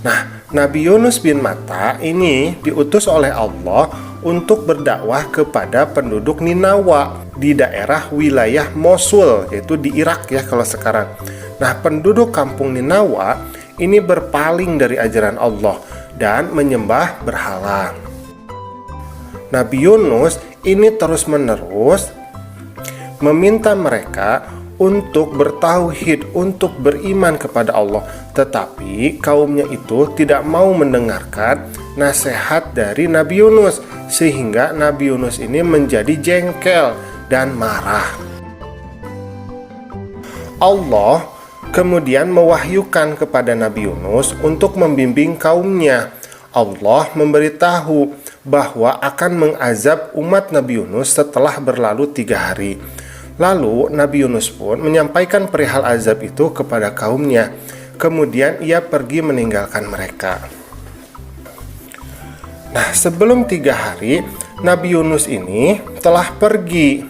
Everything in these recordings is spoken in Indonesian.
Nah, Nabi Yunus bin Matta ini diutus oleh Allah untuk berdakwah kepada penduduk Ninawa di daerah wilayah Mosul, yaitu di Irak ya kalau sekarang. Nah, penduduk kampung Ninawa ini berpaling dari ajaran Allah dan menyembah berhala. Nabi Yunus ini terus-menerus meminta mereka untuk bertauhid, untuk beriman kepada Allah. Tetapi kaumnya itu tidak mau mendengarkan nasihat dari Nabi Yunus, sehingga Nabi Yunus ini menjadi jengkel dan marah. Allah kemudian mewahyukan kepada Nabi Yunus untuk membimbing kaumnya. Allah memberitahu bahwa akan mengazab umat Nabi Yunus setelah berlalu 3 hari. Lalu Nabi Yunus pun menyampaikan perihal azab itu kepada kaumnya. Kemudian ia pergi meninggalkan mereka. Nah, sebelum 3 hari Nabi Yunus ini telah pergi.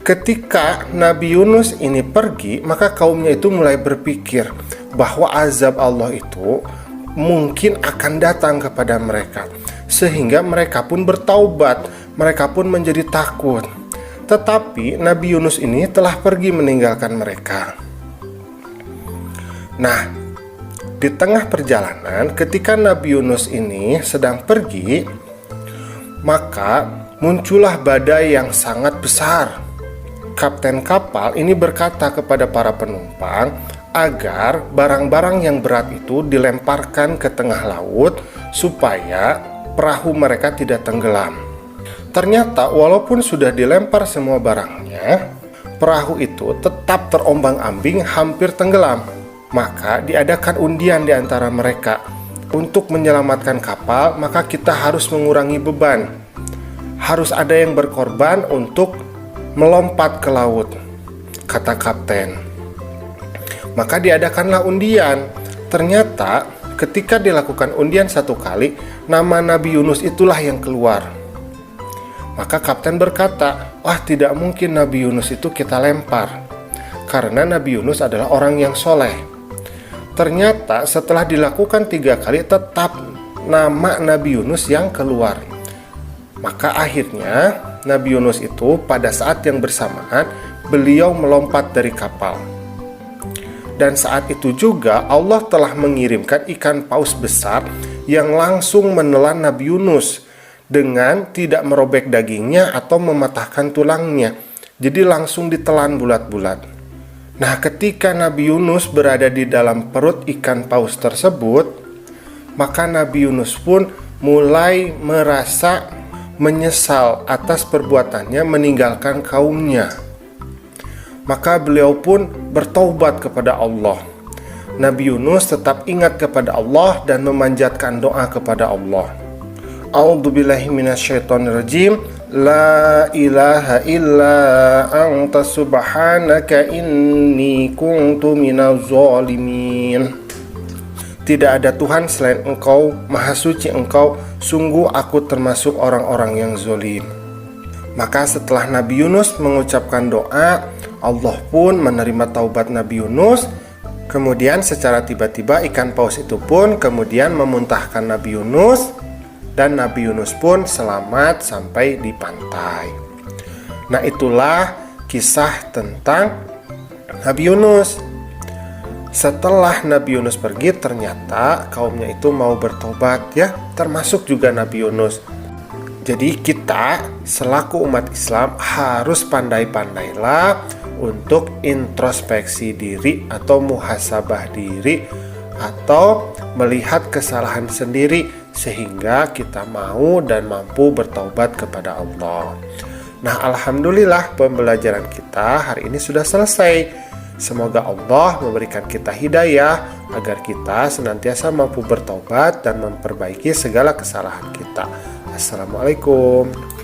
Ketika Nabi Yunus ini pergi, maka kaumnya itu mulai berpikir bahwa azab Allah itu mungkin akan datang kepada mereka. Sehingga mereka pun bertaubat, mereka pun menjadi takut. Tetapi Nabi Yunus ini telah pergi meninggalkan mereka. Nah, di tengah perjalanan ketika Nabi Yunus ini sedang pergi, maka muncullah badai yang sangat besar. Kapten kapal ini berkata kepada para penumpang agar barang-barang yang berat itu dilemparkan ke tengah laut supaya perahu mereka tidak tenggelam. Ternyata walaupun sudah dilempar semua barangnya, perahu itu tetap terombang-ambing hampir tenggelam. Maka diadakan undian di antara mereka. Untuk menyelamatkan kapal, maka kita harus mengurangi beban. Harus ada yang berkorban untuk melompat ke laut, kata kapten. Maka diadakanlah undian. Ternyata ketika dilakukan undian 1 kali, nama Nabi Yunus itulah yang keluar. Maka kapten berkata, wah, tidak mungkin Nabi Yunus itu kita lempar, karena Nabi Yunus adalah orang yang soleh. Ternyata setelah dilakukan 3 kali, tetap nama Nabi Yunus yang keluar. Maka akhirnya Nabi Yunus itu pada saat yang bersamaan beliau melompat dari kapal. Dan saat itu juga Allah telah mengirimkan ikan paus besar yang langsung menelan Nabi Yunus dengan tidak merobek dagingnya atau mematahkan tulangnya. Jadi langsung ditelan bulat-bulat. Nah, ketika Nabi Yunus berada di dalam perut ikan paus tersebut, maka Nabi Yunus pun mulai merasa menyesal atas perbuatannya meninggalkan kaumnya. Maka beliau pun bertaubat kepada Allah. Nabi Yunus tetap ingat kepada Allah dan memanjatkan doa kepada Allah. A'udzubillahi minasyaitonirrajim. La ilaha illa anta subhanaka inni kuntu minaz zalimin. Tidak ada Tuhan selain Engkau, Maha Suci Engkau, sungguh aku termasuk orang-orang yang zalim. Maka setelah Nabi Yunus mengucapkan doa, Allah pun menerima taubat Nabi Yunus. Kemudian secara tiba-tiba ikan paus itu pun kemudian memuntahkan Nabi Yunus, dan Nabi Yunus pun selamat sampai di pantai. Nah, itulah kisah tentang Nabi Yunus. Setelah Nabi Yunus pergi, ternyata kaumnya itu mau bertobat ya, termasuk juga Nabi Yunus. Jadi kita selaku umat Islam harus pandai-pandailah untuk introspeksi diri atau muhasabah diri, atau melihat kesalahan sendiri sehingga kita mau dan mampu bertaubat kepada Allah. Nah, alhamdulillah pembelajaran kita hari ini sudah selesai. Semoga Allah memberikan kita hidayah agar kita senantiasa mampu bertaubat dan memperbaiki segala kesalahan kita. Assalamualaikum.